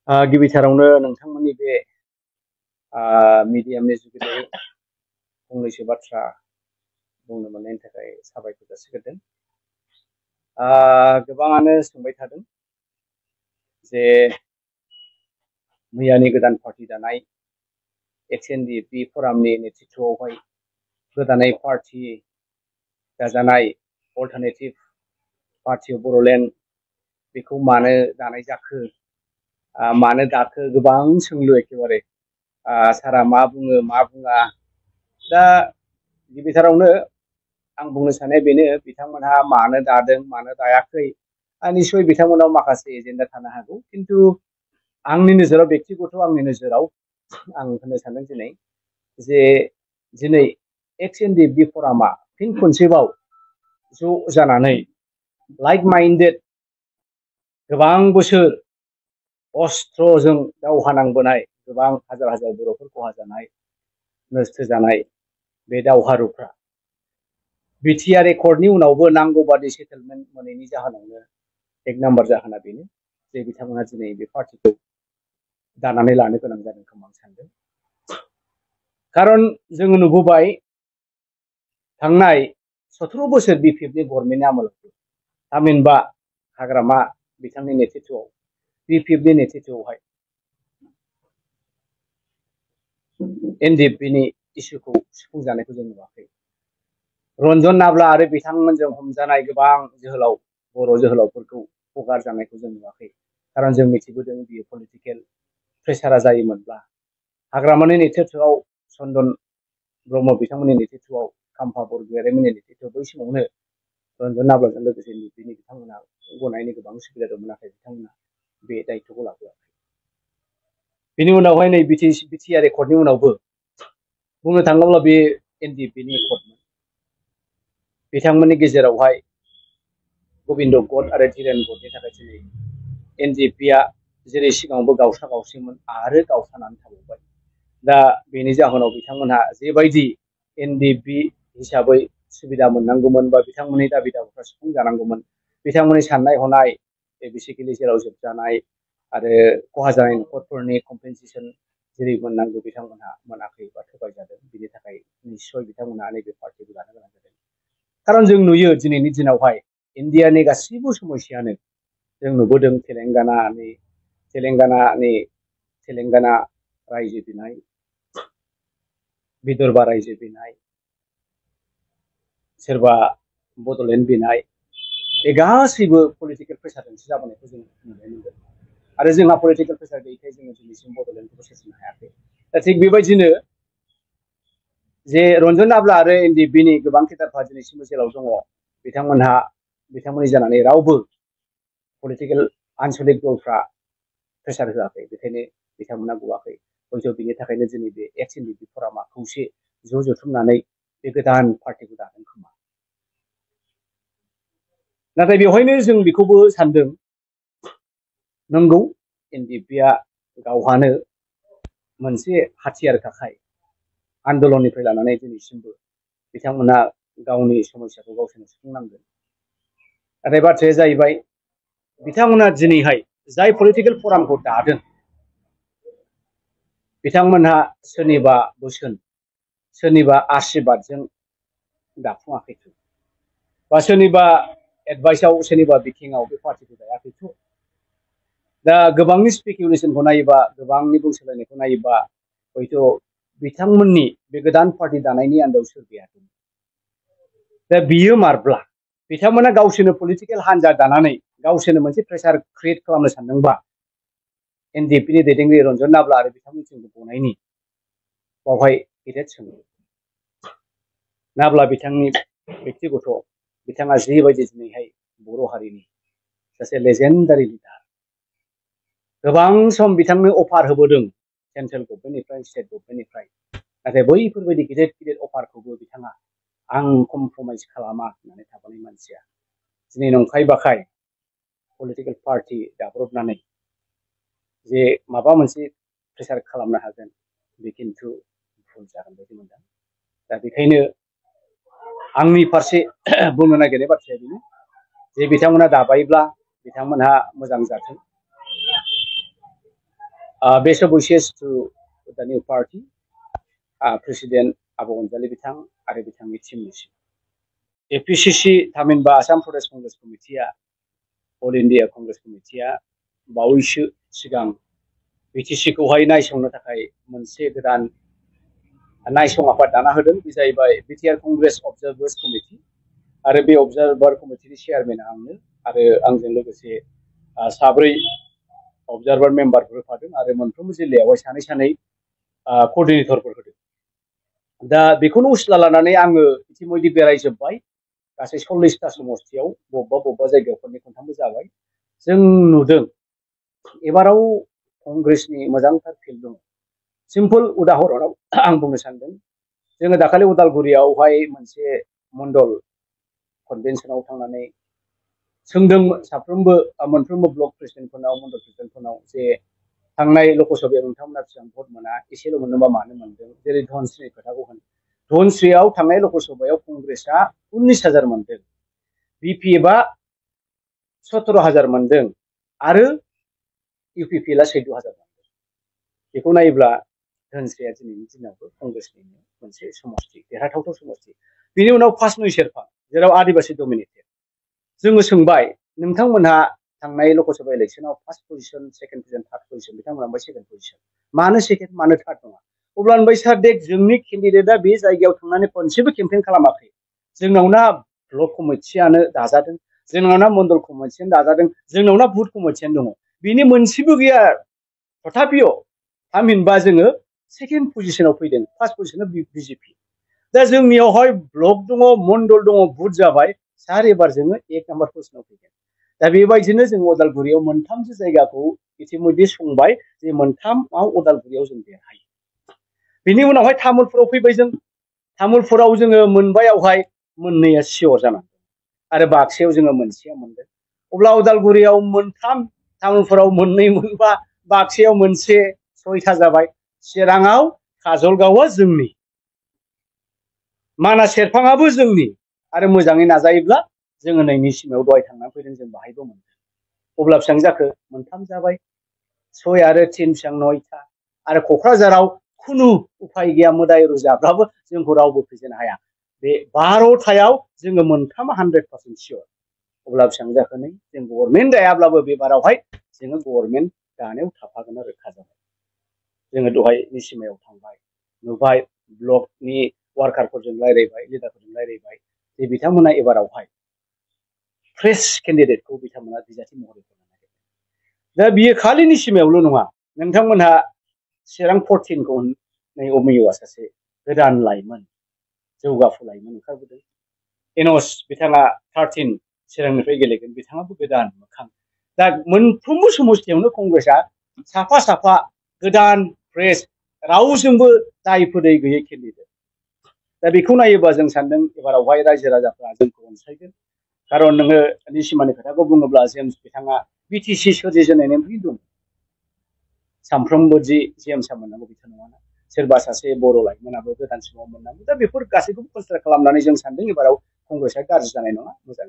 गिबिथारावनो नोंथांमोननि बे मिडियामनि जुगिदै फंनैसो बाथ्रा बुंनो मोननायनि थाखाय साबायखर जासिग्रोदों। गोबाङानो सोंबाय थादों जे मैयानि गोदान पार्टी दानाय XNDP फरामनि नेतृत्वआवहाय गोदानै पार्टी दाजानाय अल्टारनेटिभ पार्टी अफ बड'लेण्ड बेखौ मानो दानाय जाखो, मानो दाखो, गोबां सोंलु एखेबारे सारा मा बुङो मा बुङा। दा गिबिथारावनो आं बुंनो साननाया बेनो, बिथांमोनहा मानो दादों मानो दायाखै, निस्सय बिथांमोनाव माखासे एजेन्डा थानो हागौ, किन्तु आंनि नोजोराव व्यक्तिगत आंनि नोजोराव आं होननो सानदों दिनै जे दिनै XNDP फरामा फिन खनसेबाव ज' जानानै लाइक माइन्डेड गोबां बोसोर अस्त्रजों दावहा नांबोनाय गोबां हाजार हाजार बर'फोर खहा जानाय नस्थ जानाय बे दावहारुफ्रा बिटिआर एकर्डनि उनावबो नांगौ बादि सेटेलमेन्ट मोनैनि जाहोनावनो एक नाम्बार जाहोना बेनो जे बिथांमोना दिनै बे पार्टीखौ दानानै लानो गोनां जादों खोमा आं सानदों। खारन जोङो नुबोबाय थांनाय 17 बोसोर BPFनि गभर्नमेन्टनि आमोलाव थामहिनबा हाग्रामा बिथांनि नेतृत्वआव BPFनि नेतृत्वआवहाय NDPनि इसुखौ सुफुंजानायखौ जों नुवाखै। रन्जन नाब्ला आरो बिथांमोनजों हमजानाय गोबां जोहोलाव बर' जोहोलावफोरखौ हगारजानायखौ जों नुवाखै। खारन जों मिथिबोदों बियो पलिटिकेल प्रेसारा जायोमोनब्ला हाग्रामानि नेतृत्वआव चन्दन ब्रह्म बिथांमोननि नेतृत्वआव खाम्फा बरगयारिमोननि नेतृत्वआव बै समावनो रन्जन नाब्लाजों लोगोसे NDPनि बिथांमोना गनायनो गोबां सुबिदा दंमोन, नाथाय बिथांमोना बे दायित्वखौ लाबोआखै। बेनि उनावहाय नै बिटिआर एकर्डनि उनावबो बुंनो थाङोब्ला बे NDPनि एकर्डमोन। बिथांमोननि गेजेरावहाय गबिन्द गद आरो धीरेन गदनि थाखाय दिनै NDPआ जेरै सिगाङावबो गावसा गावसिमोन आरो गावसानानै थाबावबाय। दा बेनि जाहोनाव बिथांमोनहा जेबायदि NDP हिसाबै सुबिदा मोननांगौमोन बा बिथांमोननि दाबि दावाफ्रा सुफुंजानांगौमोन, बिथांमोननि साननाय हनाय बेसिकेलि जेराव जोबजानाय आरो खहा जानाय न'खरफोरनि कम्पेनसेसन जेरै मोननांगौ बिथांमोनहा मोनाखै बा थगायजादों। बिनि थाखाय निस्सय बिथांमोनहा नैबे पार्टीखौ दानो गोनां जादों। खारन जों नुयो दिनैनि दिनावहाय इन्डियानि गासैबो समस्यानो जों नुबोदों तेलेंगाना रायजो बिनाय, विदर्भा रायजो बिनाय, सोरबा बड'लेण्ड बिनाय, बे गासैबो पलिटिकेल प्रेसारजोंसो जाबोनायखौ जों नुनो मोनदों। आरो जोंहा पलिटिकेल प्रेसार गैयैखाय जोङो दिनैसिम बड'लेण्डखौबो सोरजिनो हायाखै। दा थिग बेबायदिनो जे रन्जन नाब्ला आरो NDPनि गोबां खेदारफ्रा दिनैसिमबो जेराव दङ, बिथांमोननि जानानै रावबो पलिटिकेल आनसलिक दलफ्रा प्रेसार होआखै, बेखायनो बिथांमोना गवाखै। हयथ' बिनि थाखायनो दिनै बे XNDP फरामा खौसे ज' जथुमनानै बे गोदान पार्टीखौ दादों खोमा। नाथाय बेवहायनो जों बेखौबो सानदों, नंगौ NDPआ गावहानो मोनसे हाथियार थाखाय आन्दलननिफ्राय लानानै दिनैसिमबो बिथांमोना गावनि समस्याखौ गावसोरनो सुफुंनांगोन। नाथाय बाथ्राया जाहैबाय बिथांमोना दिनैहाय जाय पलिटिकेल फरामखौ दादों, बिथांमोनहा सोरनिबा बोसोन सोरनिबा आशीर्बादजों दाफुङाखैथ' बा सोरनिबा एडभाइसआव सोरनिबा बिथिङाव बे पार्टीखौ दायाखैथ'। दा गोबांनि स्पेकुलेसनखौ नायोबा, गोबांनि बुंसोलायनायखौ नायोबा हयथ' बिथांमोननि बे गोदान पार्टी दानायनि आन्दोआव सोर गैयाखै। दा बियो मारब्ला बिथांमोना गावसोरनो पलिटिकेल हान्जा दानानै गावसोरनो मोनसे प्रेसार क्रिएट खालामनो सानदोंबा NDPनि दैदेनगिरि रन्जन नाब्ला आरो बिथांमोनजों गनायनि बावहाय गेदेर सोङो। नाब्ला बिथांनि व्यक्तिगत बिथाङा जिबायदि दिनैहाय बर' हारिनि सासे लेजेन्डारि लिडार, गोबां सम बिथांनो अफार होबोदों सेन्ट्रेल गभर्नमेन्टनिफ्राय, स्टेट गभर्नमेन्टनिफ्राय, नाथाय बैफोरबायदि गिदिर गिदिर अफारखौबो बिथाङा आं कमप्रमाइज खालामा होननानै थाबोनाय मानसिया दिनै नंखाय बाखाय पलिटिकेल पार्टी दाब्रबनानै जे माबा मोनसे प्रेसार खालामनो हागोन, बे खिन्थु भुल जागोन बायदि मोनदों। दा बेखायनो आंनि फारसे बुंनो नागिरनाय बाथ्राया बेनो जे बिथांमोना दाबायब्ला बिथांमोनहा मोजां जाथों। Best of wishes to the new party, President Abu Ghazali Bitang आरो बिथांनि टीमनिसिम APCC थामहिनबा आसाम प्रदेश कंग्रेस कमिटिया अल इन्डिया कंग्रेस कमिटिया बावैसो सिगां BTC खौहाय नायसंनो थाखाय मोनसे गोदान नायसं आफाद दाना होदों बे जाहैबाय BTR कंग्रेस अबजार्भार्स कमिटि आरो बे अबजार्भार कमिटिनि चेयारमेन आंनो आरो आंजों लोगोसे साब्रै अबजार्भार मेम्बारफोर होफादों आरो मोनफ्रोमबो जिल्लायावहाय सानै सानै कोअर्डिनेटरफोर होदों दा बेखौनो उसिला लानानै आङो इतिमধ্যে बेरायजोबबाय गासै 40टा समस्तियाव बबेबा जायगायाव खननै खनथामबो जाबाय जों नुदों एबाराव कंग्रेसनि मोजांथार फिल्ड दं सिम्पल उदाहरनाव आं बुंनो सानदों जोङो दाखालि उदालगुरियावहाय मोनसे मण्डल कनभेनसनाव थांनानै सोंदों साफ्रोमबो मोनफ्रोमबो ब्लक प्रेसिडेन्टफोरनाव मण्डल प्रेसिडेन्टफोरनाव जे थांनाय लकसभायाव नोंथांमोना बेसेबां भट मोना एसेल' मोनोबा मानो मोनदों जेरै धनस्रिनि खोथाखौ होन धनस्रियाव थांनाय लकसभायाव कंग्रेसआ 19,000 मोनदों बिपिएफआ 17,000 मोनदों आरो इउपिपिएलआ 14,000 मोनदों बेखौ नायोब्ला धनस्रिया दिनैनि दिनावबो कंग्रेसनि मोनसे समस्ति देरहाथावथाव समस्ति बिनि उनाव फासनुइ सेरफां जेराव आदिबासि डमिनेटेड जोङो सोंबाय नोंथांमोनहा थांनाय लकसभा इलेक्शनाव first position second position third position बिथांमोनहा ओमफ्राय सेकेन्ड पोजिशन मानो सेकेन्ड मानो थार्ड नङा अब्ला होनबाय सार देख जोंनि केन्डिडेटआ बे जायगायाव थांनानै खनसेबो केम्पेइन खालामाखै जोंनावना ब्लक कमिटियानो दाजादों जोंनावना मण्डल कमिटियानो दाजादों जोंनावना बुथ कमिटियानो दङ बिनि मोनसेबो गैया तथापिय थामहिनबा जोङो सेकेन्ड पोजिशनाव फैदों फार्स्ट पोजिशनाव बिजेपि दा जोंनियावहाय ब्लक दङ मण्डल दङ बुथ जाबाय सार एबार जोङो एक नाम्बार पोजिशनाव फैगोन दा बेबायदिनो जों उदालगुरियाव मोनथामसो जायगाखौ इतिमধ্যে संबाय जे मोनथामाव उदालगुरियाव जों देरहायो बिनि उनावहाय तामुलपुराव फैबाय जों तामुलपुराव जोङो मोनबायावहाय मोननैया सियर जानांगौ आरो बाक्सायाव जोङो मोनसेया मोनदों अब्ला उदालगुरियाव मोनथाम तामुलपुराव मोननै मोनबा बाक्सायाव मोनसे 6टा जाबाय चिराङाव काजलगावआ जोंनि मानास सेरफाङाबो जोंनि आरो मोजाङै नाजायोब्ला जोङो नैनि सिमायाव दहाय थांनानै फैदों जों बाहायबो मोनदों अब्ला बेसेबां जाखो मोनथाम जाबाय 6 आरो 3 बेसेबां 9टा आरो क'क्राझाराव खुनु उफाय गैया मोदाय रुजाब्लाबो जोंखौ रावबो फेजेननो हाया बे 12टायाव जोङो मोनथाम 100% सियर अब्ला बेसेबां जाखो नै जों गभर्नमेन्ट दायाब्लाबो बे बारावहाय जोङो गभर्नमेन्ट दानायाव थाफागोन आरो रोखा जाबाय जोङो दहायनि सिमायाव थांबाय नुबाय ब्लकनि वार्कारफोरजों रायलायबाय लिडारफोरजों रायलायबाय जे बिथांमोना एबारावहाय फ्रेश केन्डिडेटखौ बिथांमोना बिजाथि महरै होनो नागिरदों दा बियो खालिनि सिमायावल' नङा नोंथांमोनहा चिरां 14खौ नै अमियआ सासे गोदान लाइमोन जौगाफु लाइमोन ओंखारबोदों एनस बिथाङा 13 चिरांनिफ्राय गेलेगोन बिथाङाबो गोदान मोखां दा मोनफ्रोमबो समस्तियावनो कंग्रेसआ साफा साफा गोदान फ्रेश रावजोंबो दाय फोदै गैयै केन्डिडेट दा बेखौ नायोबा जों सानदों एबारावहाय रायजो राजाफ्रा जोंखौ अनसायगोन खारन नोङो निसिमानि खोथाखौ बुङोब्ला जेम्स बिथाङा बिटिसि सोरजिजेननायनिफ्राय दं सामफ्रोमबो जि जेम्सआ मोननांगौ बिथां नङाना सोरबा सासे बर' लाइमोनाबो गोदान समाव मोननांगौ दा बेफोर गासैखौबो कनसिडार खालामनानै जों सानदों एबाराव कंग्रेसआ गाज्रि जानाय नङा मोजां